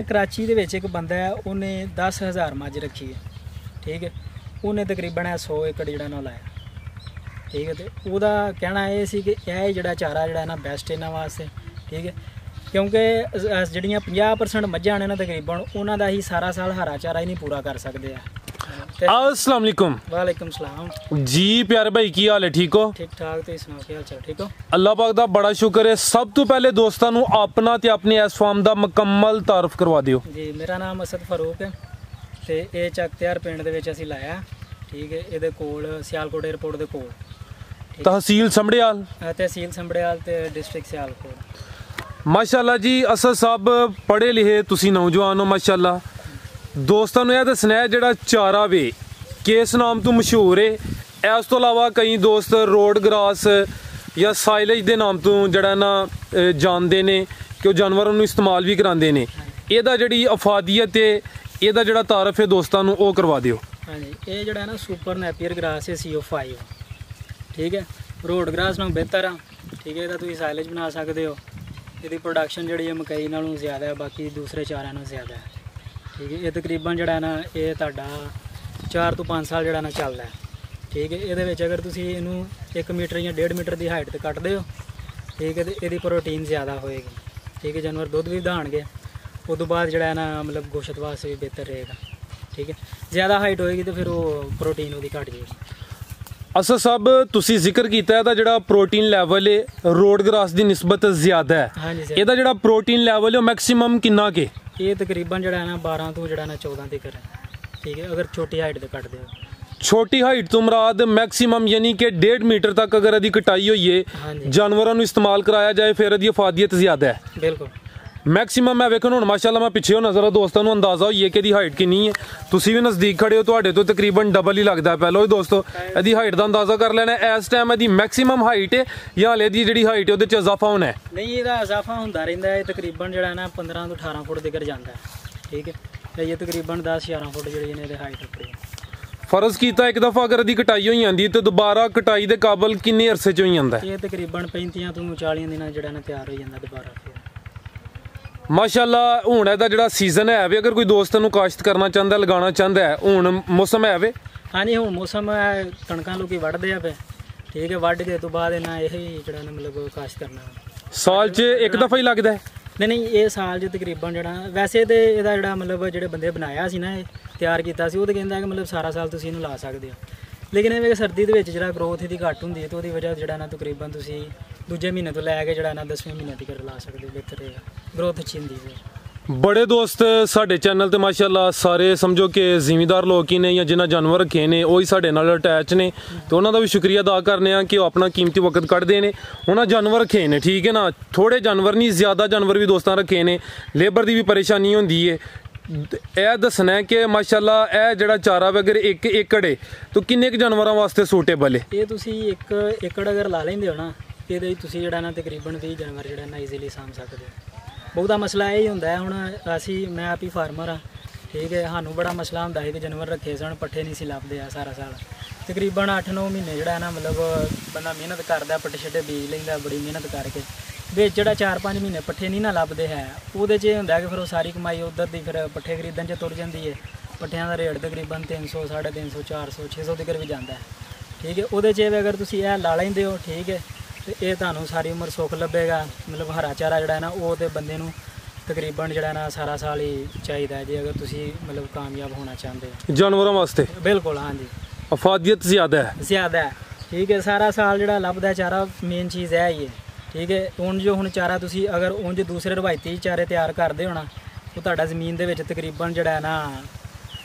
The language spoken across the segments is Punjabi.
कराची दे विच एक बंदा है, उन्हें 10,000 मझ रखी है, ठीक है। उन्हें तकरीबन 100 एकड़ जिहड़ा ना लाया, ठीक है। तो उहदा कहना ये सी कि यह जिहड़ा चारा जिहड़ा ना बेस्ट इन्हां वास्ते, ठीक है, क्योंकि जिहड़ियां 50% मझां ने ना तकरीबन उन्हां दा ही सारा साल हरा चारा ही नहीं पूरा कर सकते हैं। अस्सलाम वालेकुम। वालेकुम सलाम जी प्यारे भाई की हाल है, ठीक हो? ठीक ठाक, तुसीं सुनाओ की हाल चाल, ठीक हो? अल्लाह पाक दा बड़ा शुक्र है। सब तो पहले दोस्तां नूं अपना ते अपनी इस फार्म दा मुकम्मल तारफ करवा दिओ। जी मेरा नाम असद फारूक है ते ये चकत्यार पिंड दे विच असीं लाया, ठीक है। इहदे कोल सियालकोट एयरपोर्ट दे कोल, तहसील संबड़ियाल, तहसील संबड़ियाल ते डिस्ट्रिक्ट सियालकोट। माशाल्लाह जी असद साहब पढ़े लिखे तुसीं नौजवान हो माशाल्लाह। दोस्तां नूं यह दसना है जिहड़ा चारा वे किस नाम तो मशहूर है। इस तो इलावा कई दोस्त रोड ग्रास या साइलेज के नाम तो जड़ा ना जानते ने कि जानवरों को इस्तेमाल भी कराते हैं। ਇਹਦਾ ਜਿਹੜੀ ਅਫਾਦੀਅਤ ਹੈ, ਇਹਦਾ ਜਿਹੜਾ ਤਾਰਫ ਹੈ ਦੋਸਤਾਂ ਨੂੰ ਉਹ ਕਰਵਾ ਦਿਓ। ਹਾਂਜੀ ਇਹ ਜਿਹੜਾ ਨਾ ਸੁਪਰ ਨੈਪੀਅਰ ਗ੍ਰਾਸ ਹੈ CO5, ਠੀਕ ਹੈ। ਰੋਡ ਗ੍ਰਾਸ ਨਾਲੋਂ ਬਿਹਤਰ ਆ, ਠੀਕ ਹੈ। ਇਹਦਾ ਤੁਸੀਂ ਸਾਈਲੇਜ ਬਣਾ ਸਕਦੇ ਹੋ। ਇਹਦੀ ਪ੍ਰੋਡਕਸ਼ਨ ਜਿਹੜੀ ਹੈ ਮਕਈ ਨਾਲੋਂ ਜ਼ਿਆਦਾ ਹੈ, ਬਾਕੀ ਦੂਸਰੇ ਚਾਰਿਆਂ ਨਾਲੋਂ ਜ਼ਿਆਦਾ ਹੈ, ਠੀਕ ਹੈ। ਇਹ ਤਕਰੀਬਨ ਜਿਹੜਾ ਨਾ ਇਹ ਤੁਹਾਡਾ 4 ਤੋਂ 5 ਸਾਲ ਜਿਹੜਾ ਨਾ ਚੱਲਦਾ ਹੈ, ਠੀਕ ਹੈ। ਇਹਦੇ ਵਿੱਚ ਅਗਰ ਤੁਸੀਂ ਇਹਨੂੰ 1 ਮੀਟਰ ਜਾਂ 1.5 ਮੀਟਰ ਦੀ ਹਾਈਟ ਤੇ ਕੱਟਦੇ ਹੋ, ਠੀਕ ਹੈ, ਤੇ ਇਹਦੀ ਪ੍ਰੋਟੀਨ ਜ਼ਿਆਦਾ ਹੋਏਗੀ, ਠੀਕ ਹੈ। ਜਾਨਵਰ ਦੁੱਧ ਵੀ ਵਧਾਣਗੇ, उदों बाद जो है ना मतलब गोश्त वास्ते भी बेहतर रहेगा, ठीक है। ज़्यादा हाइट होएगी तो फिर वो प्रोटीन वो घट जाएगी। असद साहब तुसी जिक्र किया है जिहड़ा प्रोटीन लैवल है रोड ग्रास की निस्बत ज़्यादा है। हाँ जी, ਇਹਦਾ ਜਿਹੜਾ प्रोटीन लैवल है मैक्सिमम कितना के? ये तकरीबन जो है ना 12 तो जो है ना 14 तक है, ठीक है, अगर छोटी हाइट तो कटते हो। छोटी हाइट तो मुराद मैक्सिमम यानी कि 1.5 मीटर तक अगर यदि कटाई हुई है जानवरों को इस्तेमाल कराया जाए फिर यदि अफादियत ज़्यादा है। बिल्कुल मैक्सिमम मैं वेखन हुण माशाअल्लाह मैं पिछे होना जरा दोस्तों को अंदाजा होई है कि ਇਹਦੀ हाइट कितनी है। तुसी भी नज़दीक खड़े हो, ਤੁਹਾਡੇ ਤੋਂ तकरीबन डबल ही लगता है। पहलो ही दोस्तों ਇਹਦੀ हाइट का अंदाजा कर लेना इस टाइम ਇਹਦੀ मैक्सिमम हाइट है या हले ਦੀ ਜਿਹੜੀ हाइट है ਉਹਦੇ ਚ इजाफा होना है? नहीं ਇਹਦਾ इजाफा ਹੁੰਦਾ ਰਹਿੰਦਾ ਹੈ। तकरीबन ਜਿਹੜਾ ਨਾ 15 ਤੋਂ 18 ਫੁੱਟ ਤੱਕ ਜਾਂਦਾ ਹੈ, ठीक है। ਤੇ ਇਹ तकरीबन 10-11 ਫੁੱਟ ਜਿਹੜੀ ਇਹਦੀ ਹਾਈਟ ਉੱਪਰ ਹੈ। फर्ज किया एक दफ़ा अगर ਇਹਦੀ कटाई हो जाती तो दोबारा कटाई के काबल किन्ने अरसे च हो जाता है? ਇਹ तकरीबन 35 ਤੋਂ 40 ਦਿਨਾਂ ਜਿਹੜਾ ਨਾ ਤਿਆਰ ਹੋ ਜਾਂਦਾ ਦੁਬਾਰਾ ਫਿਰ। माशाअल्लाह हुण ਇਹਦਾ ਜਿਹੜਾ सीजन है वे अगर कोई दोस्त ਨੂੰ काश्त करना चाहता है लगाना चाहता है हुण मौसम है वे? हाँ जी हुण मौसम है, कणकां लोग वढ़दे आ पे, ठीक है। वढ़ के तो बाद इन्हां यही ਜਿਹੜਾ ना मतलब काश्त करना साल च एक दफ़ा ही लगता है? नहीं ਇਹ ਸਾਲ 'ਚ ਤਕਰੀਬਨ ਜਿਹੜਾ ਵੈਸੇ ਤੇ ਇਹਦਾ ਜਿਹੜਾ ਮਤਲਬ ਜਿਹੜੇ ਬੰਦੇ ਬਣਾਇਆ ਸੀ ਨਾ, ਇਹ ਤਿਆਰ ਕੀਤਾ ਸੀ, ਉਹ ਤਾਂ ਕਹਿੰਦਾ ਕਿ ਮਤਲਬ ਸਾਰਾ ਸਾਲ ਤੁਸੀਂ ਇਹਨੂੰ ਲਾ ਸਕਦੇ ਹੋ। ਲੇਕਿਨ ਇਹ ਸਰਦੀ ਦੇ ਵਿੱਚ ਜਿਹੜਾ ਗਰੋਥ ਇਹਦੀ ਘੱਟ ਹੁੰਦੀ ਹੈ ਤਾਂ ਉਹਦੀ ਵਜ੍ਹਾ ਜਿਹੜਾ ਨਾ ਤਕਰੀਬਨ ਤੁਸੀਂ ਦੂਜੇ ਮਹੀਨੇ ਤੋਂ ਲੈ ਕੇ ਜਿਹੜਾ ਨਾ 10ਵੇਂ ਮਹੀਨੇ ਤੱਕ ਲਾ ਸਕਦੇ ਹੋ, ਬਿਹਤਰ ਰਹੇਗਾ, ਗਰੋਥ ਅੱਛੀ ਹੁੰਦੀ ਹੈ। बड़े दोस्त साढ़े चैनल तो माशाअल्लाह सारे समझो कि जिमीदार लोग ही ने या जिन्हें जानवर रखे ने वही साढ़े नाल अटैच ने, तो उन्होंने भी शुक्रिया अदा करने कि वो अपना कीमती वक्त कढ़ते हैं। उन्होंने जानवर रखे ने, ठीक है ना, थोड़े जानवर नहीं ज़्यादा जानवर भी दोस्तों रखे ने, लेबर की भी परेशानी होंदी है। यह दसना है कि माशाअल्लाह यह जिहड़ा चारा अगर 1 एकड़ है तो किन्ने क जानवरों वास्ते सूटेबल है? ये तुसी 1 एकड़ अगर ला लेंदे हो ना ਇਹਦੇ ਤੁਸੀਂ ਜਿਹੜਾ ਨਾ ਤਕਰੀਬਨ 20 ਜਾਨਵਰ ਜਿਹੜਾ ਨਾ ਈਜ਼ੀਲੀ ਸਾਂਭ ਸਕਦੇ ਹੋ। ਬਹੁਤਾ ਮਸਲਾ ਇਹ ਹੀ ਹੁੰਦਾ ਹੈ, ਹੁਣ ਮੈਂ ਆਪ ਹੀ ਫਾਰਮਰ ਹਾਂ, ਠੀਕ ਹੈ। ਸਾਨੂੰ ਬੜਾ ਮਸਲਾ ਹੁੰਦਾ ਹੈ ਕਿ ਜਾਨਵਰ ਰੱਖੇ ਸਨ, ਪੱਠੇ ਨਹੀਂ ਸੀ ਲੱਭਦੇ ਆ ਸਾਰਾ ਸਾਲ। ਤਕਰੀਬਨ 8-9 ਮਹੀਨੇ ਜਿਹੜਾ ਨਾ ਮਤਲਬ ਬੰਦਾ ਮਿਹਨਤ ਕਰਦਾ, ਪੱਠੇ ਛੱਡੇ ਬੀਜ ਲੈਂਦਾ ਬੜੀ ਮਿਹਨਤ ਕਰਕੇ, ਵਿੱਚ ਜਿਹੜਾ 4-5 ਮਹੀਨੇ ਪੱਠੇ ਨਹੀਂ ਨਾ ਲੱਭਦੇ ਹੈ, ਉਹਦੇ 'ਚ ਇਹ ਹੁੰਦਾ ਕਿ ਫਿਰ ਉਹ ਸਾਰੀ ਕਮਾਈ ਉੱਧਰ ਦੀ ਫਿਰ ਪੱਠੇ ਖਰੀਦਣ 'ਚ ਤੁਰ ਜਾਂਦੀ ਹੈ। ਪੱਠਿਆਂ ਦਾ ਰੇਟ ਤਕਰੀਬਨ 300, 350, 400, 600 ਤੱਕ ਵੀ ਜਾਂਦਾ ਹੈ, ਠੀਕ ਹੈ। ਉਹਦੇ 'ਚ ਅਗਰ ਤੁਸੀਂ ਇਹ ਲਾ ਲੈਂਦੇ ਹੋ, ਠੀਕ ਹੈ, ਤੇ ਇਹ ਤੁਹਾਨੂੰ ਸਾਰੀ ਉਮਰ ਸੁੱਖ ਲੱਭੇਗਾ। ਮਤਲਬ ਹਰਾ ਚਾਰਾ ਜਿਹੜਾ ਨਾ ਉਹ ਤੇ ਬੰਦੇ ਨੂੰ ਤਕਰੀਬਨ ਜਿਹੜਾ ਨਾ ਸਾਰਾ ਸਾਲ ਹੀ ਚਾਹੀਦਾ ਜੇ ਅਗਰ ਤੁਸੀਂ ਮਤਲਬ ਕਾਮਯਾਬ ਹੋਣਾ ਚਾਹੁੰਦੇ ਹੋ जानवरों वास्ते। बिल्कुल हाँ जी, अफादियत ज़्यादा है, ठीक है। सारा साल ਜਿਹੜਾ ਲੱਭਦਾ ਚਾਰਾ ਮੇਨ ਚੀਜ਼ ਹੈ ਹੀ ਹੈ, ਠੀਕ ਹੈ। ਹੁਣ ਚਾਰਾ ਤੁਸੀਂ ਅਗਰ ਉਂਝ ਦੂਸਰੇ ਰਵਾਇਤੀ ਚਾਰੇ ਤਿਆਰ ਕਰਦੇ ਹੋਣਾ ਉਹ ਤੁਹਾਡਾ ਜ਼ਮੀਨ ਦੇ ਵਿੱਚ ਤਕਰੀਬਨ ਜਿਹੜਾ ਹੈ ਨਾ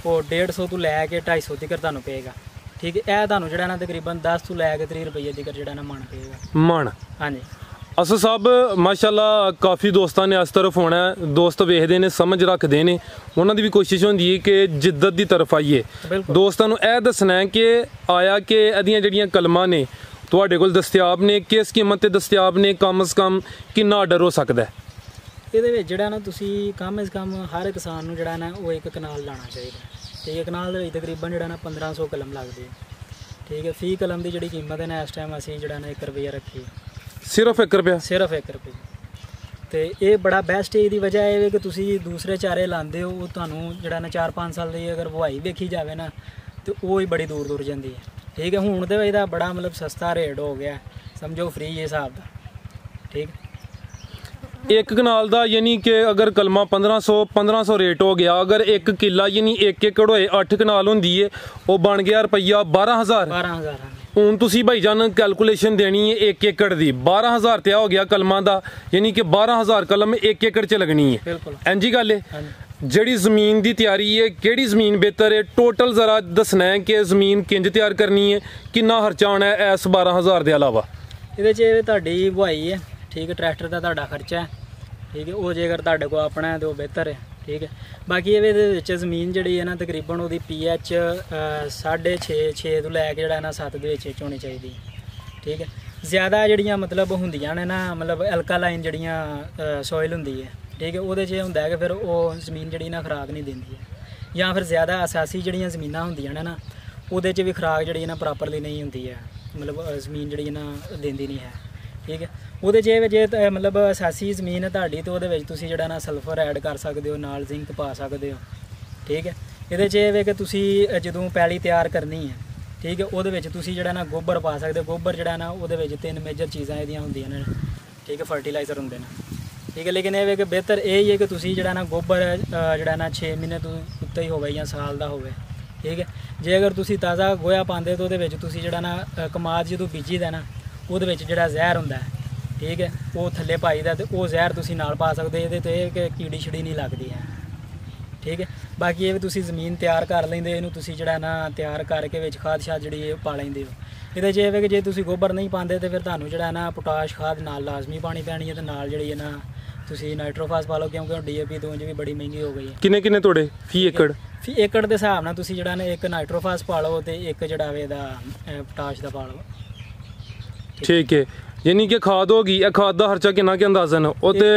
ਉਹ 150 ਤੋਂ ਲੈ ਕੇ 250 ਤੱਕ ਤੁਹਾਨੂੰ ਪਏਗਾ, ठीक है। ਇਹ ਤੁਹਾਨੂੰ ਜਿਹੜਾ ਨਾ ਤਕਰੀਬਨ 10 ਤੋਂ ਲੈ ਕੇ 30 ਰੁਪਏ ਤੱਕ ਜਿਹੜਾ ਨਾ ਮਣ ਪਏਗਾ मण। हाँ जी असद साहब माशाअल्लाह काफ़ी दोस्तों ने इस तरफ होना है, दोस्त वेखते हैं समझ रखते हैं, उन्होंने भी कोशिश होती है कि जिद्दत की तरफ आइए। दोस्तों को यह दसना है कि आया कि इहदियां जिहड़ियां कलमां ने तुहाडे कोल दस्तियाब ने, किस कीमत ते दस्तियाब ने, कम से कम कितना आर्डर हो सकता है? ਇਹਦੇ ਵਿੱਚ ਜਿਹੜਾ ਨਾ ਤੁਸੀਂ ਕਮ ਸੇ ਕਮ ਹਰ ਕਿਸਾਨ ਨੂੰ ਜਿਹੜਾ ਨਾ ਉਹ 1 ਕਨਾਲ ਲਾਣਾ ਚਾਹੀਦਾ, ਤੇ 1 ਕਨਾਲ ਦੇ ਵਿੱਚ ਤਕਰੀਬਨ ਜਿਹੜਾ ਨਾ 1500 ਕਲਮ ਲੱਗਦੀ ਹੈ, ਠੀਕ ਹੈ। ਫੀ ਕਲਮ ਦੀ ਜਿਹੜੀ ਕੀਮਤ ਹੈ ਨਾ ਇਸ ਟਾਈਮ ਅਸੀਂ ਜਿਹੜਾ ਨਾ 1 ਰੁਪਈਆ ਰੱਖੀ, सिर्फ 1 रुपया? सिर्फ 1 रुपये। ਤੇ ਇਹ ਬੜਾ ਬੈਸਟ ਇਹਦੀ ਵਜ੍ਹਾ ਇਹ ਹੈ ਕਿ ਤੁਸੀਂ ਦੂਸਰੇ ਚਾਰੇ ਲਾਉਂਦੇ ਹੋ, ਉਹ ਤੁਹਾਨੂੰ ਜਿਹੜਾ ਨਾ 4-5 ਸਾਲ ਦੀ ਅਗਰ ਵਹਾਈ ਵੇਖੀ ਜਾਵੇ ਨਾ ਤੇ ਉਹ ਹੀ ਬੜੀ ਦੂਰ ਜਾਂਦੀ ਹੈ। ਠੀਕ ਹੈ, ਹੁਣ ਤੇ ਇਹਦਾ ਬੜਾ ਮਤਲਬ ਸਸਤਾ ਰੇਟ ਹੋ ਗਿਆ, ਸਮਝੋ ਫ੍ਰੀ ਇਹ ਹਿਸਾਬ ਦਾ। ਠੀਕ, ਇੱਕ ਕਨਾਲ ਦਾ ਯਾਨੀ ਕਿ ਅਗਰ ਕਲਮਾ 1500 ਰੇਟ ਹੋ ਗਿਆ, ਅਗਰ 1 ਕਿੱਲਾ ਯਾਨੀ 1 ਏਕੜ ਹੋਏ 8 ਕਨਾਲ ਹੁੰਦੀ ਏ, ਉਹ ਬਣ ਗਿਆ ਰੁਪਈਆ 12000। 12000 ਹੁਣ ਤੁਸੀਂ ਭਾਈਜਾਨ ਕੈਲਕੂਲੇਸ਼ਨ ਦੇਣੀ ਹੈ 1 ਏਕੜ ਦੀ, 12000 ਤੇ ਹੋ ਗਿਆ ਕਲਮਾਂ ਦਾ, ਯਾਨੀ ਕਿ 12000 ਕਲਮ 1 ਏਕੜ 'ਚ ਲੱਗਣੀ ਹੈ। ਬਿਲਕੁਲ ਇੰਜੀ ਗੱਲ ਹੈ। ਹਾਂਜੀ। ਜਿਹੜੀ ਜ਼ਮੀਨ ਦੀ ਤਿਆਰੀ ਹੈ, ਕਿਹੜੀ ਜ਼ਮੀਨ ਬਿਹਤਰ ਹੈ, ਟੋਟਲ ਜ਼ਰਾ ਦੱਸਣਾ ਹੈ ਕਿ ਜ਼ਮੀਨ ਕਿੰਜ ਤਿਆਰ ਕਰਨੀ ਹੈ, ਕਿੰਨਾ ਖਰਚਾ ਆਉਣਾ ਹੈ ਇਸ 12000 ਦੇ ਇਲਾਵਾ? ਇਹਦੇ 'ਚ ਤੁਹਾਡੀ ਵਹਾਈ ਹੈ, ਠੀਕ ਹੈ, ਟਰੈਕਟਰ ਦਾ ਤੁਹਾਡਾ ਖਰਚਾ ਹੈ, ਠੀਕ ਹੈ, ਉਹ ਜੇਕਰ ਤੁਹਾਡੇ ਕੋਲ ਆਪਣਾ ਹੈ ਤਾਂ ਉਹ ਬਿਹਤਰ ਹੈ। ਠੀਕ ਹੈ, ਬਾਕੀ ਇਹਦੇ ਵਿੱਚ ਜ਼ਮੀਨ ਜਿਹੜੀ ਹੈ ਨਾ ਤਕਰੀਬਨ ਉਹਦੀ pH 6.5 ਤੋਂ ਲੈ ਕੇ ਜਿਹੜਾ ਨਾ 7 ਦੇ ਵਿੱਚ ਹੋਣੀ ਚਾਹੀਦੀ ਹੈ। ਠੀਕ ਹੈ, ਜ਼ਿਆਦਾ ਜਿਹੜੀਆਂ ਮਤਲਬ ਹੁੰਦੀਆਂ ਨੇ ਨਾ ਮਤਲਬ ਐਲਕਾਲਾਈਨ ਜਿਹੜੀਆਂ ਸੋਇਲ ਹੁੰਦੀ ਹੈ, ਠੀਕ ਹੈ, ਉਹਦੇ 'ਚ ਹੁੰਦਾ ਹੈ ਕਿ ਫਿਰ ਉਹ ਜ਼ਮੀਨ ਜਿਹੜੀ ਨਾ ਖੁਰਾਕ ਨਹੀਂ ਦਿੰਦੀ ਹੈ, ਜਾਂ ਫਿਰ ਜ਼ਿਆਦਾ ਅਸਾਸੀ ਜਿਹੜੀਆਂ ਜ਼ਮੀਨਾਂ ਹੁੰਦੀਆਂ ਨੇ ਨਾ ਉਹਦੇ 'ਚ ਵੀ ਖੁਰਾਕ ਜਿਹੜੀ ਨਾ ਪ੍ਰੋਪਰਲੀ ਨਹੀਂ ਹੁੰਦੀ ਹੈ, ਮਤਲਬ ਜ਼ਮੀਨ ਜਿਹੜੀ ਨਾ ਦਿੰਦੀ ਨਹੀਂ ਹੈ। ਠੀਕ ਹੈ, ਉਹਦੇ 'ਚ ਇਹ ਜੇ ਮਤਲਬ ਅਸਾਸੀ ਜ਼ਮੀਨ ਹੈ ਤੁਹਾਡੀ ਤਾਂ ਉਹਦੇ ਵਿੱਚ ਤੁਸੀਂ ਜਿਹੜਾ ਨਾ ਸਲਫਰ ਐਡ ਕਰ ਸਕਦੇ ਹੋ, ਨਾਲ ਜ਼ਿੰਕ ਪਾ ਸਕਦੇ ਹੋ। ਠੀਕ ਹੈ, ਇਹਦੇ 'ਚ ਇਹ ਵੇ ਕਿ ਤੁਸੀਂ ਜਦੋਂ ਪੈਲੀ ਤਿਆਰ ਕਰਨੀ ਹੈ, ਠੀਕ ਹੈ, ਉਹਦੇ ਵਿੱਚ ਤੁਸੀਂ ਜਿਹੜਾ ਨਾ ਗੋਬਰ ਪਾ ਸਕਦੇ ਹੋ। ਗੋਬਰ ਜਿਹੜਾ ਨਾ ਉਹਦੇ ਵਿੱਚ 3 ਮੇਜਰ ਚੀਜ਼ਾਂ ਇਹਦੀਆਂ ਹੁੰਦੀਆਂ ਨੇ, ਠੀਕ ਹੈ, ਫਰਟੀਲਾਈਜ਼ਰ ਹੁੰਦੇ ਨੇ। ਠੀਕ ਹੈ, ਲੇਕਿਨ ਇਹ ਵੇ ਕਿ ਬਿਹਤਰ ਇਹ ਹੀ ਹੈ ਕਿ ਤੁਸੀਂ ਜਿਹੜਾ ਨਾ ਗੋਬਰ ਜਿਹੜਾ ਨਾ 6 ਮਹੀਨੇ ਤੋਂ ਉੱਤੇ ਹੀ ਹੋਵੇ ਜਾਂ ਸਾਲ ਦਾ ਹੋਵੇ। ਠੀਕ ਹੈ, ਜੇ ਅਗਰ ਤੁਸੀਂ ਤਾਜ਼ਾ ਗੋਹਾ ਪਾਉਂਦੇ ਤਾਂ ਉਹਦੇ ਵਿੱਚ ਤੁਸੀਂ ਜਿਹੜਾ ਨਾ ਕਮਾਦ ਜਦੋਂ ਬੀਜੀਦਾ ਨਾ ਉਹਦੇ ਵਿੱਚ ਜਿਹੜਾ ਜ਼ਹਿਰ ਹੁੰਦਾ ਹੈ, ਠੀਕ ਹੈ, ਉਹ ਥੱਲੇ ਪਾਈਦਾ ਤੇ ਉਹ ਜ਼ਹਿਰ ਤੁਸੀਂ ਨਾਲ ਪਾ ਸਕਦੇ। ਇਹਦੇ ਤੇ ਇਹ ਕਿ ਕੀੜੀ ਛੜੀ ਨਹੀਂ ਲੱਗਦੀ ਹੈ। ਠੀਕ ਹੈ, ਬਾਕੀ ਇਹ ਵੀ ਤੁਸੀਂ ਜ਼ਮੀਨ ਤਿਆਰ ਕਰ ਲੈਂਦੇ, ਇਹਨੂੰ ਤੁਸੀਂ ਜਿਹੜਾ ਨਾ ਤਿਆਰ ਕਰਕੇ ਵਿੱਚ ਖਾਦ ਸ਼ਾਦ ਜਿਹੜੀ ਇਹ ਪਾ ਲੈਂਦੇ ਹੋ। ਇਹਦੇ 'ਚ ਇਹ ਵੇ ਕਿ ਜੇ ਤੁਸੀਂ ਗੋਬਰ ਨਹੀਂ ਪਾਉਂਦੇ ਤੇ ਫਿਰ ਤੁਹਾਨੂੰ ਜਿਹੜਾ ਨਾ ਪੋਟਾਸ਼ ਖਾਦ ਨਾਲ ਲਾਜ਼ਮੀ ਪਾਣੀ ਪੈਣੀ ਹੈ, ਤੇ ਨਾਲ ਜਿਹੜੀ ਹੈ ਨਾ ਤੁਸੀਂ ਨਾਈਟ੍ਰੋਫਾਸ ਪਾ ਲਓ, ਕਿਉਂਕਿ ਹੁਣ DAP ਤੋਂ ਵੀ ਬੜੀ ਮਹਿੰਗੀ ਹੋ ਗਈ ਹੈ। ਕਿੰਨੇ ਤੁਹਾਡੇ ਫੀ ਏਕੜ? ਫੀ ਏਕੜ ਦੇ ਹਿਸਾਬ ਨਾਲ ਤੁਸੀਂ ਜਿਹੜਾ ਨਾ ਇੱਕ ਨਾਈਟ੍ਰੋਫਾਸ ਪਾ ਲਓ ਤੇ ਇੱਕ ਜਿਹੜਾ ਵੇ ਇਹਦਾ ਪੋਟਾਸ਼ ਦਾ ਪਾ ਲਓ। ਠੀਕ ਹੈ, ਯਾਨੀ ਕਿ ਖਾਦ ਹੋ ਗਈ। ਇਹ ਖਾਦ ਦਾ ਖਰਚਾ ਕਿੰਨਾ ਕਿ ਅੰਦਾਜ਼ਨ ਉਹ ਤੇ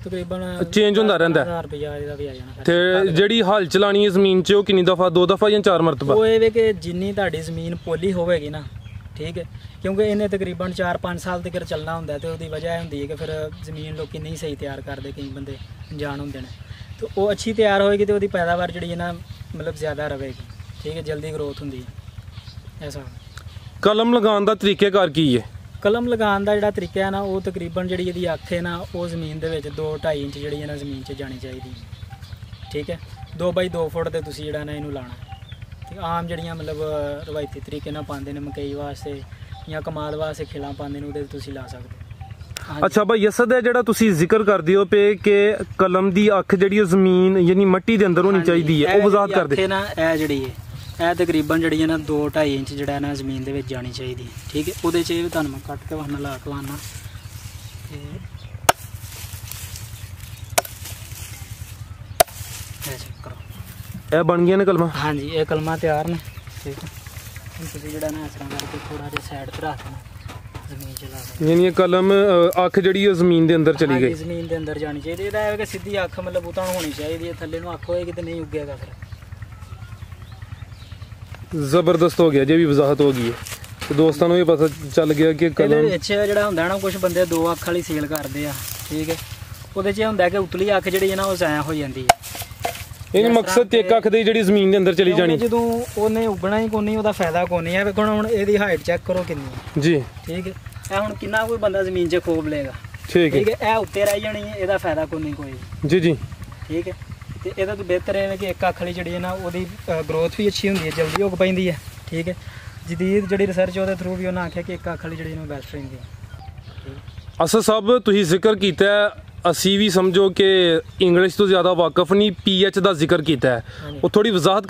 ਤਕਰੀਬਨ ਚੇਂਜ ਹੁੰਦਾ ਰਹਿੰਦਾ 1000 ਰੁਪਇਆ ਇਹਦਾ ਵੀ ਆ ਜਾਣਾ। ਤੇ ਜਿਹੜੀ ਹਲ ਚਲਾਣੀ ਹੈ ਜ਼ਮੀਨ 'ਚ ਉਹ ਕਿੰਨੀ ਦਫਾ, 2 ਦਫਾ ਜਾਂ 4 ਮਰਤਬਾ? ਉਹ ਇਹ ਵੇ ਕਿ ਜਿੰਨੀ ਤੁਹਾਡੀ ਜ਼ਮੀਨ ਪੋਲੀ ਹੋਵੇਗੀ ਨਾ, ਠੀਕ ਹੈ, ਕਿਉਂਕਿ ਇਹਨੇ ਤਕਰੀਬਨ 4-5 ਸਾਲ ਤੱਕ ਚੱਲਣਾ ਹੁੰਦਾ ਤੇ ਉਹਦੀ ਵਜ੍ਹਾ ਇਹ ਹੁੰਦੀ ਹੈ ਕਿ ਫਿਰ ਜ਼ਮੀਨ ਲੋਕੀ ਨਹੀਂ ਸਹੀ ਤਿਆਰ ਕਰਦੇ, ਕਈ ਬੰਦੇ ਅਣਜਾਣ ਹੁੰਦੇ ਨੇ, ਤੇ ਉਹ ਅੱਛੀ ਤਿਆਰ ਹੋਏਗੀ ਤੇ ਉਹਦੀ ਪੈਦਾਵਾਰ ਜਿਹੜੀ ਹੈ ਨਾ ਮਤਲਬ ਜ਼ਿਆਦਾ ਰਹੇਗੀ। ਠੀਕ ਹੈ, ਜਲਦੀ ਗਰੋਥ ਹੁੰਦੀ ਹੈ। ਐਸਾ ਕਲਮ ਲਗਾਉਣ ਦਾ ਤਰੀਕੇਕਾਰ ਕੀ ਹੈ? ਕਲਮ ਲਗਾਉਣ ਦਾ ਜਿਹੜਾ ਤਰੀਕਾ ਹੈ ਨਾ ਉਹ ਤਕਰੀਬਨ ਜਿਹੜੀ ਇਹਦੀ ਅੱਖ ਹੈ ਨਾ ਉਹ ਜ਼ਮੀਨ ਦੇ ਵਿੱਚ 2-2.5 ਇੰਚ ਜਿਹੜੀ ਹੈ ਨਾ ਜ਼ਮੀਨ 'ਚ ਜਾਣੀ ਚਾਹੀਦੀ ਹੈ। ਠੀਕ ਹੈ, 2 ਬਾਈ 2 ਫੁੱਟ ਤੇ ਤੁਸੀਂ ਜਿਹੜਾ ਨਾ ਇਹਨੂੰ ਲਾਣਾ। ਤੇ ਆਮ ਜਿਹੜੀਆਂ ਮਤਲਬ ਰਵਾਇਤੀ ਤਰੀਕੇ ਨਾਲ ਪਾਉਂਦੇ ਨੇ ਮਕਈ ਵਾਸਤੇ ਜਾਂ ਕਮਾਦ ਵਾਸਤੇ ਖਿਲਾਂ ਪਾਉਂਦੇ ਨੇ, ਉਹਦੇ 'ਤੇ ਤੁਸੀਂ ਲਾ ਸਕਦੇ ਹੋ। ਅੱਛਾ ਭਾਈ, ਅਸਦ ਹੈ ਜਿਹੜਾ ਤੁਸੀਂ ਜ਼ਿਕਰ ਕਰਦੇ ਹੋ ਪਏ ਕਿ ਕਲਮ ਦੀ ਅੱਖ ਜਿਹੜੀ ਉਹ ਜ਼ਮੀਨ ਯਾਨੀ ਮਿੱਟੀ ਦੇ ਅੰਦਰ ਹੋਣੀ ਚਾਹੀਦੀ ਹੈ, ਉਹ ਵਜ਼ਾਹਤ ਕਰਦੇ ਨਾ ਇਹ ਜਿਹੜੀ ਹੈ ਇਹ ਤਕਰੀਬਨ ਜਿਹੜੀ ਹੈ ਨਾ 2-2.5 ਇੰਚ ਜਿਹੜਾ ਨਾ ਜ਼ਮੀਨ ਦੇ ਵਿੱਚ ਜਾਣੀ ਚਾਹੀਦੀ ਹੈ। ਠੀਕ ਹੈ, ਉਹਦੇ 'ਚ ਇਹ ਵੀ ਤੁਹਾਨੂੰ ਮੈਂ ਕੱਟ ਕੇ ਵਾਹਨਾ ਲਾ ਕੇ ਵਾਹਨਾ ਚੈੱਕ ਕਰੋ। ਇਹ ਬਣ ਗਈਆਂ ਨੇ ਕਲਮਾਂ? ਹਾਂਜੀ, ਇਹ ਕਲਮਾਂ ਤਿਆਰ ਨੇ। ਠੀਕ ਹੈ, ਹੁਣ ਤੁਸੀਂ ਜਿਹੜਾ ਨਾ ਇਸ ਤਰ੍ਹਾਂ ਕਰਕੇ ਥੋੜਾ ਜਿਹਾ ਸਾਈਡ ਤੇ ਰੱਖ ਦੇਣਾ, ਜ਼ਮੀਨ 'ਚ ਲਾ ਦੇਣਾ। ਯਾਨੀ ਇਹ ਕਲਮ ਅੱਖ ਜਿਹੜੀ ਉਹ ਜ਼ਮੀਨ ਦੇ ਅੰਦਰ ਚਲੀ ਗਈ? ਜ਼ਮੀਨ ਦੇ ਅੰਦਰ ਜਾਣੀ ਚਾਹੀਦੀ। ਇਹਦਾ ਹੈ ਕਿ ਸਿੱਧੀ ਅੱਖ ਮਤਲਬ ਉਹ ਤਾਂ ਹੋਣੀ ਚਾਹੀਦੀ ਹੈ, ਥੱਲੇ ਨੂੰ ਅੱਖ ਹੋਏਗੀ ਤੇ ਨਹੀਂ ਉੱਗੇਗਾ ਫਿਰ। ਜ਼ਬਰਦਸਤ ਹੋ ਗਿਆ ਜੀ, ਵੀ ਵਜ਼ਾਹਤ ਹੋ ਗਈ ਹੈ ਤੇ ਦੋਸਤਾਂ ਨੂੰ ਵੀ ਪਤਾ ਚੱਲ ਗਿਆ ਕਿ ਇਹਦੇ ਕਲਮ ਵਿੱਚ ਜਿਹੜਾ ਹੁੰਦਾ ਨਾ ਕੁਝ ਬੰਦੇ 2 ਅੱਖ ਵਾਲੀ ਸੇਲ ਕਰਦੇ ਆ। ਠੀਕ ਹੈ, ਉਹਦੇ 'ਚ ਇਹ ਹੁੰਦਾ ਕਿ ਉਤਲੀ ਅੱਖ ਜਿਹੜੀ ਹੈ ਨਾ ਉਹ ਜ਼ਾਇਆ ਹੋ ਜਾਂਦੀ ਹੈ। ਇਹ ਮਕਸਦ ਤੇ ਇੱਕ ਅੱਖ ਦੀ ਜਿਹੜੀ ਜ਼ਮੀਨ ਦੇ ਅੰਦਰ ਚਲੀ ਜਾਣੀ। ਜਦੋਂ ਉਹਨੇ ਉੱਗਣਾ ਹੀ ਕੋਈ ਨਹੀਂ, ਉਹਦਾ ਫਾਇਦਾ ਕੋਈ ਨਹੀਂ ਹੈ। ਵੇਖੋ ਹੁਣ ਇਹਦੀ ਹਾਈਟ ਚੈੱਕ ਕਰੋ ਕਿੰਨੀ ਹੈ। ਜੀ ਠੀਕ ਹੈ, ਇਹ ਹੁਣ ਕਿੰਨਾ ਕੋਈ ਬੰਦਾ ਜ਼ਮੀਨ 'ਚ ਖੋਬ ਲਏਗਾ। ਠੀਕ ਹੈ, ਠੀਕ ਹੈ, ਇਹ ਉੱਤੇ ਰਹਿ ਜਾਣੀ ਹੈ, ਇਹਦਾ ਫਾਇਦਾ ਕੋਈ ਨਹੀਂ ਕੋਈ। ਜੀ ਜੀ, ਠੀਕ ਹੈ, ਤੇ ਇਹਦਾ ਤਾਂ ਬਿਹਤਰ ਹੈ ਕਿ ਇੱਕ ਅੱਖ ਵਾਲੀ ਜਿਹੜੀ ਹੈ ਨਾ ਉਹਦੀ ਗਰੋਥ ਵੀ ਅੱਛੀ ਹੁੰਦੀ ਹੈ, ਜਲਦੀ ਉੱਗ ਪੈਂਦੀ ਹੈ। ਠੀਕ ਹੈ, ਜਦੀਦ ਜਿਹੜੀ ਰਿਸਰਚ ਉਹਦੇ ਥਰੂ ਵੀ ਉਹਨਾਂ ਆਖਿਆ ਕਿ ਇੱਕ ਅੱਖ ਵਾਲੀ ਜਿਹੜੀ ਨੂੰ ਬੈਸਟ ਰਹਿੰਦੀ ਹੈ। ਅਸਦ ਸਾਹਿਬ ਤੁਸੀਂ ਜ਼ਿਕਰ ਕੀਤਾ ਹੈ, ਅਸੀਂ ਵੀ ਸਮਝੋ ਕਿ ਇੰਗਲਿਸ਼ ਤੋਂ ਜ਼ਿਆਦਾ ਵਾਕਫ ਨਹੀਂ, PH ਦਾ ਜ਼ਿਕਰ ਕੀਤਾ ਹੈ, ਉਹ ਥੋੜੀ ਵਜ਼ਾਹਤ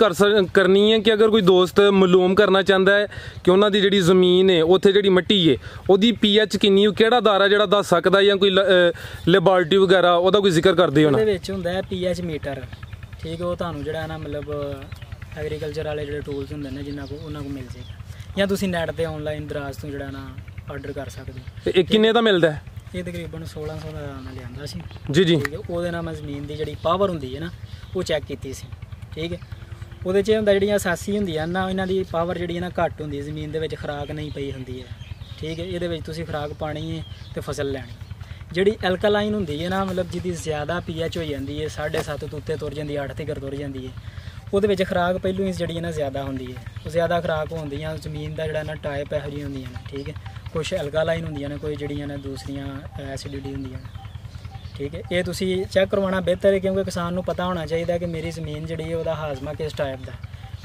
ਕਰਨੀ ਹੈ ਕਿ ਅਗਰ ਕੋਈ ਦੋਸਤ ਮਾਲੂਮ ਕਰਨਾ ਚਾਹੁੰਦਾ ਹੈ ਕਿ ਉਹਨਾਂ ਦੀ ਜਿਹੜੀ ਜ਼ਮੀਨ ਹੈ ਉੱਥੇ ਜਿਹੜੀ ਮਿੱਟੀ ਹੈ ਉਹਦੀ PH ਕਿੰਨੀ, ਉਹ ਕਿਹੜਾ ਦਾਰਾ ਜਿਹੜਾ ਦੱਸ ਸਕਦਾ, ਜਾਂ ਕੋਈ ਲੈਬੋਰਟਰੀ ਵਗੈਰਾ ਉਹਦਾ ਕੋਈ ਜ਼ਿਕਰ ਕਰਦੇ ਹੋ ਨਾ? ਉਹਦੇ ਵਿੱਚ ਹੁੰਦਾ ਹੈ PH ਮੀਟਰ। ਠੀਕ ਹੈ, ਉਹ ਤੁਹਾਨੂੰ ਜਿਹੜਾ ਨਾ ਮਤਲਬ ਐਗਰੀਕਲਚਰ ਵਾਲੇ ਜਿਹੜੇ ਟੂਲਸ ਹੁੰਦੇ ਨੇ ਜਿਨ੍ਹਾਂ ਕੋਲ ਉਹਨਾਂ ਕੋਲ ਮਿਲ ਜਾਏਗਾ, ਜਾਂ ਤੁਸੀਂ ਨੈਟ ਤੇ ਆਨਲਾਈਨ ਦਰਾਜ਼ ਤੋਂ ਜਿਹੜਾ ਨਾ ਆਰਡਰ ਕਰ ਸਕਦੇ ਹੋ। ਇਹ ਕਿੰਨੇ ਦਾ ਮਿਲਦਾ ਹੈ? ਇਹ ਤਕਰੀਬਨ 1600 ਦਾ ਮੈਂ ਲਿਆਂਦਾ ਸੀ। ਜੀ ਜੀ, ਠੀਕ ਹੈ, ਉਹਦੇ ਨਾਲ ਮੈਂ ਜ਼ਮੀਨ ਦੀ ਜਿਹੜੀ ਪਾਵਰ ਹੁੰਦੀ ਹੈ ਨਾ ਉਹ ਚੈੱਕ ਕੀਤੀ ਸੀ। ਠੀਕ ਹੈ, ਉਹਦੇ 'ਚ ਹੁੰਦਾ ਜਿਹੜੀਆਂ ਅਸਾਸੀ ਹੁੰਦੀਆਂ ਨਾ ਇਹਨਾਂ ਦੀ ਪਾਵਰ ਜਿਹੜੀ ਹੈ ਨਾ ਘੱਟ ਹੁੰਦੀ ਹੈ, ਜ਼ਮੀਨ ਦੇ ਵਿੱਚ ਖੁਰਾਕ ਨਹੀਂ ਪਈ ਹੁੰਦੀ ਹੈ। ਠੀਕ ਹੈ, ਇਹਦੇ ਵਿੱਚ ਤੁਸੀਂ ਖੁਰਾਕ ਪਾਣੀ ਹੈ ਤੇ ਫਸਲ ਲੈਣੀ। ਜਿਹੜੀ ਐਲਕਾਲਾਈਨ ਹੁੰਦੀ ਹੈ ਨਾ, ਮਤਲਬ ਜਿਹਦੀ ਜ਼ਿਆਦਾ ਪੀਐਚ ਹੋ ਜਾਂਦੀ ਹੈ 7.5 ਤੋਂ ਉੱਤੇ ਤੁਰ ਜਾਂਦੀ ਹੈ, 8 ਤੱਕ ਤੁਰ ਜਾਂਦੀ ਹੈ, ਉਹਦੇ ਵਿੱਚ ਖੁਰਾਕ ਪਹਿਲੋਂ ਹੀ ਜਿਹੜੀ ਹੈ ਨਾ ਜ਼ਿਆਦਾ ਹੁੰਦੀ ਹੈ। ਉਹ ਜ਼ਿਆਦਾ ਖੁਰਾਕ ਹੁੰਦੀਆਂ ਜ਼ਮੀਨ ਦਾ ਜਿਹੜਾ ਨਾ ਟਾਈਪ ਇਹੋ ਜਿਹੀ ਹੁੰਦੀਆਂ ਨੇ, ਠੀਕ ਹੈ। ਕੁਛ ਐਲਕਾਲਾਈਨ ਹੁੰਦੀਆਂ ਨੇ, ਕੋਈ ਜਿਹੜੀਆਂ ਨੇ ਦੂਸਰੀਆਂ ਐਸਿਡਿਟੀ ਹੁੰਦੀਆਂ ਨੇ, ਠੀਕ ਹੈ। ਇਹ ਤੁਸੀਂ ਚੈੱਕ ਕਰਵਾਉਣਾ ਬਿਹਤਰ ਹੈ, ਕਿਉਂਕਿ ਕਿਸਾਨ ਨੂੰ ਪਤਾ ਹੋਣਾ ਚਾਹੀਦਾ ਕਿ ਮੇਰੀ ਜ਼ਮੀਨ ਜਿਹੜੀ ਹੈ ਉਹਦਾ ਹਾਜ਼ਮਾ ਕਿਸ ਟਾਈਪ ਦਾ,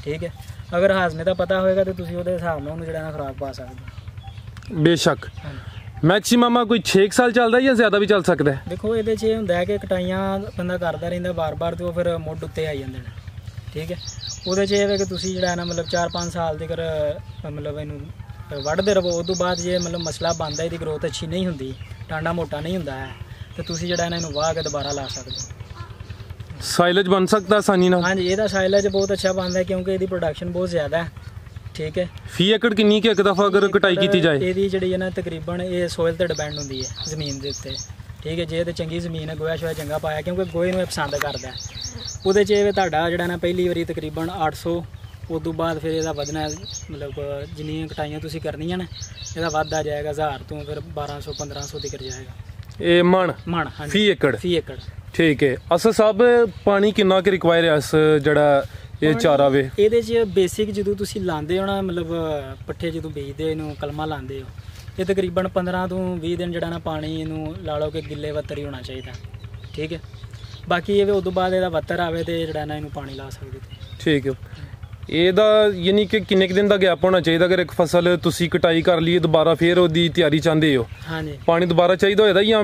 ਠੀਕ ਹੈ। ਅਗਰ ਹਾਜ਼ਮੇ ਦਾ ਪਤਾ ਹੋਏਗਾ ਤਾਂ ਤੁਸੀਂ ਉਹਦੇ ਹਿਸਾਬ ਨਾਲ ਉਹਨੂੰ ਜਿਹੜਾ ਨਾ ਖੁਰਾਕ ਪਾ ਸਕਦੇ ਹੋ। ਬੇਸ਼ੱਕ ਮੈਕਸਿਮਮ ਕੋਈ 6 ਸਾਲ ਚੱਲਦਾ ਜਾਂ ਜ਼ਿਆਦਾ ਵੀ ਚੱਲ ਸਕਦਾ ਹੈ? ਦੇਖੋ ਇਹਦੇ 'ਚ ਇਹ ਹੁੰਦਾ ਹੈ ਕਿ ਕਟਾਈਆਂ ਬੰਦਾ ਕਰਦਾ ਰਹਿੰਦਾ ਵਾਰ-ਵਾਰ, ਤੇ ਉਹ ਫਿਰ ਮੁੱਢ ਉੱਤੇ ਆਈ ਜਾਂਦੇ ਨੇ, ਠੀਕ ਹੈ। ਉਹਦੇ 'ਚ ਇਹ ਹੈ ਕਿ ਤੁਸੀਂ ਜਿਹੜਾ ਨਾ ਮਤਲਬ 4-5 ਸਾਲ ਤੱਕ ਮਤਲਬ ਇਹਨੂੰ ਵੱਢਦੇ ਰਹੋ। ਉਸ ਤੋਂ ਬਾਅਦ ਜੇ ਮਤਲਬ ਮਸਲਾ ਬਣਦਾ, ਇਹਦੀ ਗਰੋਥ ਅੱਛੀ ਨਹੀਂ ਹੁੰਦੀ, ਟਾਂਡਾ ਮੋਟਾ ਨਹੀਂ ਹੁੰਦਾ ਹੈ, ਤੇ ਤੁਸੀਂ ਜਿਹੜਾ ਇਹਨੂੰ ਵਾਹ ਕੇ ਦੁਬਾਰਾ ਲਾ ਸਕਦੇ ਹੋ। ਸਾਈਲੇਜ ਬਣ ਸਕਦਾ ਆਸਾਨੀ ਨਾਲ? ਹਾਂਜੀ, ਇਹਦਾ ਸਾਈਲੇਜ ਬਹੁਤ ਅੱਛਾ ਬਣਦਾ, ਕਿਉਂਕਿ ਇਹਦੀ ਪ੍ਰੋਡਕਸ਼ਨ ਬਹੁਤ ਜ਼ਿਆਦਾ ਹੈ, ਠੀਕ ਹੈ। ਫੀ ਏਕੜ ਕਿੰਨੀ ਕਿ ਇੱਕ ਦਫਾ ਅਗਰ ਕਟਾਈ ਕੀਤੀ ਜਾਏ? ਇਹਦੀ ਜਿਹੜੀ ਹੈ ਨਾ ਤਕਰੀਬਨ ਇਹ ਸੋਇਲ ਤੇ ਡਿਪੈਂਡ ਹੁੰਦੀ ਹੈ, ਜ਼ਮੀਨ ਦੇ ਉੱਤੇ, ਠੀਕ ਹੈ। ਜੇ ਤੇ ਚੰਗੀ ਜ਼ਮੀਨ ਹੈ, ਗੋਹਾ ਸ਼ੋਹਾ ਚੰਗਾ ਪਾਇਆ, ਕਿਉਂਕਿ ਗੋਹੇ ਨੂੰ ਇਹ ਪਸੰਦ ਕਰਦਾ, ਉਹਦੇ 'ਚ ਇਹ ਤੁਹਾਡਾ ਜਿਹੜਾ ਨਾ ਪਹਿਲੀ ਵਾਰੀ ਤਕਰੀਬਨ 800, ਉਸ ਤੋਂ ਬਾਅਦ ਫਿਰ ਇਹਦਾ ਵਧਣਾ, ਮਤਲਬ ਜਿੰਨੀਆਂ ਕਟਾਈਆਂ ਤੁਸੀਂ ਕਰਨੀਆਂ ਨੇ ਇਹਦਾ ਵੱਧਦਾ ਜਾਏਗਾ, 1000 ਤੋਂ ਫਿਰ 1200-1500 ਤੱਕ ਜਾਏਗਾ। ਇਹ ਮਣ ਹਾਂਜੀ, ਫੀ ਏਕੜ? ਫੀ ਏਕੜ, ਠੀਕ ਹੈ। ਅਸਲ ਸਾਹਿਬ ਪਾਣੀ ਕਿੰਨਾ ਕੁ ਰਿਕਵਾਇਰ ਹੈ ਇਸ ਜਿਹੜਾ ਇਹ ਚਾਰਾ ਵੇ? ਇਹਦੇ 'ਚ ਬੇਸਿਕ ਜਦੋਂ ਤੁਸੀਂ ਲਾਉਂਦੇ ਹੋ ਨਾ, ਮਤਲਬ ਪੱਠੇ ਜਦੋਂ ਬੀਜਦੇ ਹੋ, ਇਹਨੂੰ ਕਲਮਾ ਲਾਉਂਦੇ ਹੋ, ਇਹ ਤਕਰੀਬਨ 15 ਤੋਂ 20 ਦਿਨ ਜਿਹੜਾ ਨਾ ਪਾਣੀ ਇਹਨੂੰ ਲਾ ਲਓ ਕਿ ਗਿੱਲੇ ਵੱਤਰ ਹੀ ਹੋਣਾ ਚਾਹੀਦਾ, ਠੀਕ ਹੈ। ਬਾਕੀ ਇਹ ਉਸ ਤੋਂ ਬਾਅਦ ਇਹਦਾ ਵੱਤਰ ਆਵੇ ਤੇ ਜਿਹੜਾ ਨਾ ਇਹਨੂੰ ਪਾਣੀ ਲਾ ਸਕਦੇ ਹੋ। ਠੀਕ ਹੈ। ਇਹਦਾ ਯਾਨੀ ਕਿ ਕਿੰਨੇ ਕੁ ਦਿਨ ਦਾ ਗੈਪ ਹੋਣਾ ਚਾਹੀਦਾ? ਅਗਰ ਇੱਕ ਫਸਲ ਤੁਸੀਂ ਕਟਾਈ ਕਰ ਲਈ, ਦੁਬਾਰਾ ਫੇਰ ਉਹਦੀ ਤਿਆਰੀ ਚਾਹੁੰਦੇ ਹੋ, ਹਾਂਜੀ, ਪਾਣੀ ਦੁਬਾਰਾ ਚਾਹੀਦਾ ਹੋਏਦਾ ਜਾਂ?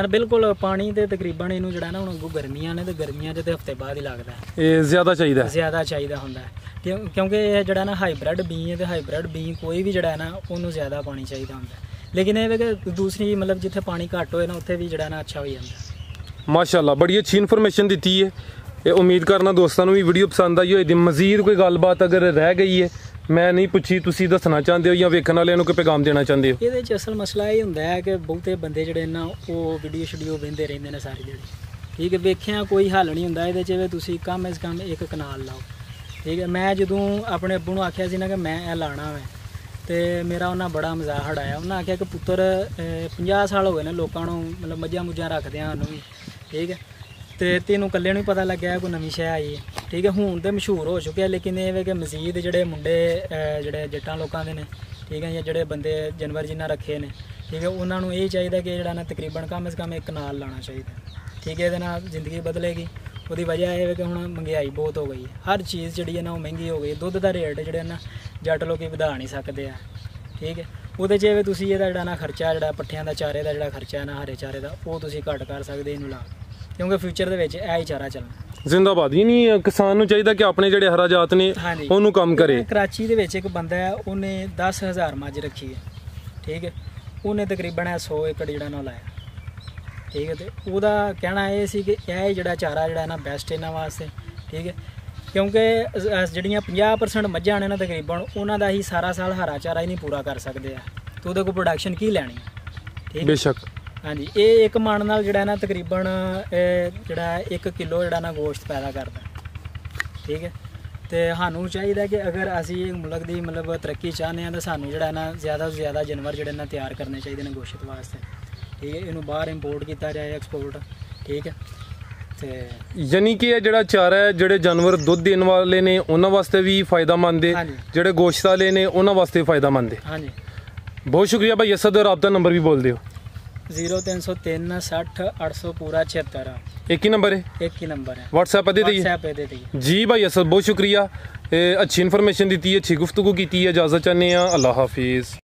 ਬਿਲਕੁਲ ਪਾਣੀ ਤੇ ਤਕਰੀਬਨ ਇਹਨੂੰ ਜਿਹੜਾ ਨਾ ਹੁਣ ਅੱਗੋਂ ਗਰਮੀਆਂ ਨੇ, ਤੇ ਗਰਮੀਆਂ 'ਚ ਤੇ ਹਫ਼ਤੇ ਬਾਅਦ ਹੀ ਲੱਗਦਾ, ਇਹ ਜ਼ਿਆਦਾ ਚਾਹੀਦਾ? ਜ਼ਿਆਦਾ ਚਾਹੀਦਾ ਹੁੰਦਾ ਹੈ, ਕਿਉਂਕਿ ਇਹ ਜਿਹੜਾ ਨਾ ਹਾਈਬ੍ਰਿਡ ਬੀ ਹੈ, ਤੇ ਹਾਈਬ੍ਰਿਡ ਬੀ ਕੋਈ ਵੀ ਜਿਹੜਾ ਨਾ ਉਹਨੂੰ ਜ਼ਿਆਦਾ ਪਾਣੀ ਚਾਹੀਦਾ ਹੁੰਦਾ। ਲੇਕਿਨ ਇਹ ਕਿ ਦੂਸਰੀ ਮਤਲਬ ਜਿੱਥੇ ਪਾਣੀ ਘੱਟ ਹੋਏ ਨਾ, ਉੱਥੇ ਵੀ ਜਿਹੜਾ ਨਾ ਅੱਛਾ ਹੋ ਜਾਂਦਾ। ਮਾਸ਼ਾਅੱਲਾ, ਬੜੀ ਅੱਛੀ ਇਨਫੋਰਮੇਸ਼ਨ ਦਿੱਤੀ ਹੈ। ਇਹ ਉਮੀਦ ਕਰਨਾ ਦੋਸਤਾਂ ਨੂੰ ਵੀ ਵੀਡੀਓ ਪਸੰਦ ਆਈ ਹੋਏਗੀ। ਮਜ਼ੀਦ ਕੋਈ ਗੱਲਬਾਤ ਅਗਰ ਰਹਿ ਗਈ ਹੈ, ਮੈਂ ਨਹੀਂ ਪੁੱਛੀ, ਤੁਸੀਂ ਦੱਸਣਾ ਚਾਹੁੰਦੇ ਹੋ ਜਾਂ ਵੇਖਣ ਵਾਲਿਆਂ ਨੂੰ ਕੋਈ ਪੈਗਾਮ ਦੇਣਾ ਚਾਹੁੰਦੇ ਹੋ? ਇਹਦੇ 'ਚ ਅਸਲ ਮਸਲਾ ਇਹ ਹੁੰਦਾ ਹੈ ਕਿ ਬਹੁਤੇ ਬੰਦੇ ਜਿਹੜੇ ਨਾ ਉਹ ਵੀਡੀਓ ਸ਼ੀਡੀਓ ਵੇਖਦੇ ਰਹਿੰਦੇ ਨੇ ਸਾਰੀ ਦਿਹਾੜੀ, ਠੀਕ ਹੈ। ਵੇਖਿਆ ਕੋਈ ਹੱਲ ਨਹੀਂ ਹੁੰਦਾ ਇਹਦੇ 'ਚ, ਵੀ ਤੁਸੀਂ ਕਮ ਅਜ਼ ਕਮ ਇੱਕ ਕਨਾਲ ਲਾਓ, ਠੀਕ ਹੈ। ਮੈਂ ਜਦੋਂ ਆਪਣੇ ਅੱਬੂ ਨੂੰ ਆਖਿਆ ਸੀ ਨਾ ਕਿ ਮੈਂ ਇਹ ਲਾਣਾ ਵਾ, ਤੇ ਮੇਰਾ ਉਹਨਾਂ ਬੜਾ ਮਜ਼ਾਕ ਉਡਾਇਆ। ਉਹਨਾਂ ਆਖਿਆ ਕਿ ਪੁੱਤਰ 50 ਸਾਲ ਹੋ ਗਏ ਨੇ ਲੋਕਾਂ ਨੂੰ ਮਤਲਬ ਮੱਝਾਂ ਮੁੱਝਾਂ ਰੱਖਦੇ ਆ ਸਾਨੂੰ ਵੀ, ਠੀਕ ਹੈ, ਤੇ ਤੈਨੂੰ ਇਕੱਲੇ ਨੂੰ ਹੀ ਪਤਾ ਲੱਗਿਆ ਕੋਈ ਨਵੀਂ ਸ਼ੈ ਆਈ ਹੈ, ਠੀਕ ਹੈ। ਹੁਣ ਤੇ ਮਸ਼ਹੂਰ ਹੋ ਚੁੱਕਿਆ, ਲੇਕਿਨ ਇਹ ਵੇ ਕਿ ਮਜ਼ੀਦ ਜਿਹੜੇ ਮੁੰਡੇ ਜਿਹੜੇ ਜੱਟਾਂ ਲੋਕਾਂ ਦੇ ਨੇ, ਠੀਕ ਹੈ, ਜਾਂ ਜਿਹੜੇ ਬੰਦੇ ਜਾਨਵਰ ਜਿੰਨਾ ਰੱਖੇ ਨੇ, ਠੀਕ ਹੈ, ਉਹਨਾਂ ਨੂੰ ਇਹ ਚਾਹੀਦਾ ਕਿ ਜਿਹੜਾ ਨਾ ਤਕਰੀਬਨ ਕਮ ਅਜ਼ ਕਮ ਇੱਕ ਨਾਲ ਲਾਉਣਾ ਚਾਹੀਦਾ, ਠੀਕ ਹੈ। ਇਹਦੇ ਨਾਲ ਜ਼ਿੰਦਗੀ ਬਦਲੇਗੀ। ਉਹਦੀ ਵਜ੍ਹਾ ਇਹ ਹੈ ਕਿ ਹੁਣ ਮਹਿੰਗਾਈ ਬਹੁਤ ਹੋ ਗਈ ਹੈ, ਹਰ ਚੀਜ਼ ਜਿਹੜੀ ਹੈ ਨਾ ਉਹ ਮਹਿੰਗੀ ਹੋ ਗਈ ਹੈ। ਦੁੱਧ ਦਾ ਰੇਟ ਜਿਹੜੇ ਨਾ ਜੱਟ ਲੋਕੀ ਵਧਾ ਨਹੀਂ ਸਕਦੇ ਆ, ਠੀਕ ਹੈ। ਉਹਦੇ 'ਚ ਇਹ ਤੁਸੀਂ ਇਹਦਾ ਜਿਹੜਾ ਨਾ ਖਰਚਾ, ਜਿਹੜਾ ਪੱਠਿਆਂ ਦਾ ਚਾਰੇ ਦਾ ਜਿਹੜਾ ਖਰਚਾ ਹੈ ਨਾ, ਹਰੇ ਚਾਰੇ ਦਾ, ਉਹ ਤੁਸੀਂ ਘੱਟ ਕਰ ਸਕਦੇ ਇਹਨੂੰ ਲਾ, ਕਿਉਂਕਿ ਫਿਊਚਰ ਦੇ ਵਿੱਚ ਇਹ ਹੀ ਚਾਰਾ ਚੱਲਣਾ। ਜ਼ਿੰਦਾਬਾਦ। ਹੀ ਨਹੀਂ, ਕਿਸਾਨ ਨੂੰ ਚਾਹੀਦਾ ਕਿ ਆਪਣੇ ਜਿਹੜੇ ਹਰਾ ਜਾਤ ਨੇ ਉਹਨੂੰ ਕੰਮ ਕਰੇ। ਕਰਾਚੀ ਦੇ ਵਿੱਚ ਇੱਕ ਬੰਦਾ ਹੈ, ਉਹਨੇ 10,000 ਮੱਝ ਰੱਖੀ ਹੈ, ਠੀਕ ਹੈ। ਉਹਨੇ ਤਕਰੀਬਨ 100 ਏਕੜ ਜਿਹੜਾ ਨਾ ਲਾਇਆ, ਠੀਕ ਹੈ। ਤੇ ਉਹਦਾ ਕਹਿਣਾ ਇਹ ਸੀ ਕਿ ਇਹ ਜਿਹੜਾ ਚਾਰਾ ਜਿਹੜਾ ਨਾ ਬੈਸਟ ਇਹਨਾਂ ਵਾਸਤੇ, ਠੀਕ ਹੈ, ਕਿਉਂਕਿ ਜਿਹੜੀਆਂ 50% ਮੱਝਾਂ ਨੇ ਨਾ ਤਕਰੀਬਨ, ਉਹਨਾਂ ਦਾ ਹੀ ਸਾਰਾ ਸਾਲ ਹਰਾ ਚਾਰਾ ਹੀ ਨਹੀਂ ਪੂਰਾ ਕਰ ਸਕਦੇ ਆ, ਤੇ ਉਹਦੇ ਕੋਲ ਪ੍ਰੋਡਕਸ਼ਨ ਕੀ ਲੈਣੀ, ਠੀਕ ਹੈ। ਬੇਸ਼ੱਕ। ਹਾਂਜੀ, ਇਹ ਇੱਕ ਮਣ ਨਾਲ ਜਿਹੜਾ ਨਾ ਤਕਰੀਬਨ ਜਿਹੜਾ 1 ਕਿਲੋ ਜਿਹੜਾ ਨਾ ਗੋਸ਼ਤ ਪੈਦਾ ਕਰਦਾ, ਠੀਕ ਹੈ। ਤੇ ਸਾਨੂੰ ਚਾਹੀਦਾ ਕਿ ਅਗਰ ਅਸੀਂ ਮੁਲਕ ਦੀ ਮਤਲਬ ਤਰੱਕੀ ਚਾਹੁੰਦੇ ਹਾਂ ਤਾਂ ਸਾਨੂੰ ਜਿਹੜਾ ਨਾ ਜ਼ਿਆਦਾ ਤੋਂ ਜ਼ਿਆਦਾ ਜਾਨਵਰ ਜਿਹੜੇ ਨਾ ਤਿਆਰ ਕਰਨੇ ਚਾਹੀਦੇ ਨੇ ਗੋਸ਼ਤ ਵਾਸਤੇ, ਠੀਕ ਹੈ। ਇਹਨੂੰ ਬਾਹਰ ਇੰਪੋਰਟ ਕੀਤਾ ਜਾਏ, ਐਕਸਪੋਰਟ, ਠੀਕ ਹੈ। ਤੇ ਯਾਨੀ ਕਿ ਇਹ ਜਿਹੜਾ ਚਾਰਾ ਹੈ, ਜਿਹੜੇ ਜਾਨਵਰ ਦੁੱਧ ਦੇਣ ਵਾਲੇ ਨੇ ਉਹਨਾਂ ਵਾਸਤੇ ਵੀ ਫਾਇਦਾਮੰਦ ਹੈ, ਜਿਹੜੇ ਗੋਸ਼ਤ ਵਾਲੇ ਨੇ ਉਹਨਾਂ ਵਾਸਤੇ ਫਾਇਦਾਮੰਦ ਹੈ। ਹਾਂਜੀ, ਬਹੁਤ ਸ਼ੁਕਰੀਆ ਭਾਈ ਅਸਦ। ਰਾਬਤਾ ਨੰਬਰ ਵੀ ਬੋਲ ਦਿਓ। 0303 60 800 ਪੂਰਾ 76। एक ही नंबर है? एक ही नंबर है। व्हाट्सएप पे दे दी जी भाई असद, बहुत शुक्रिया। अच्छी इन्फॉर्मेशन दी है, अच्छी गुफ्तगू की है। इजाजत चाहते हैं, अल्लाह हाफिज।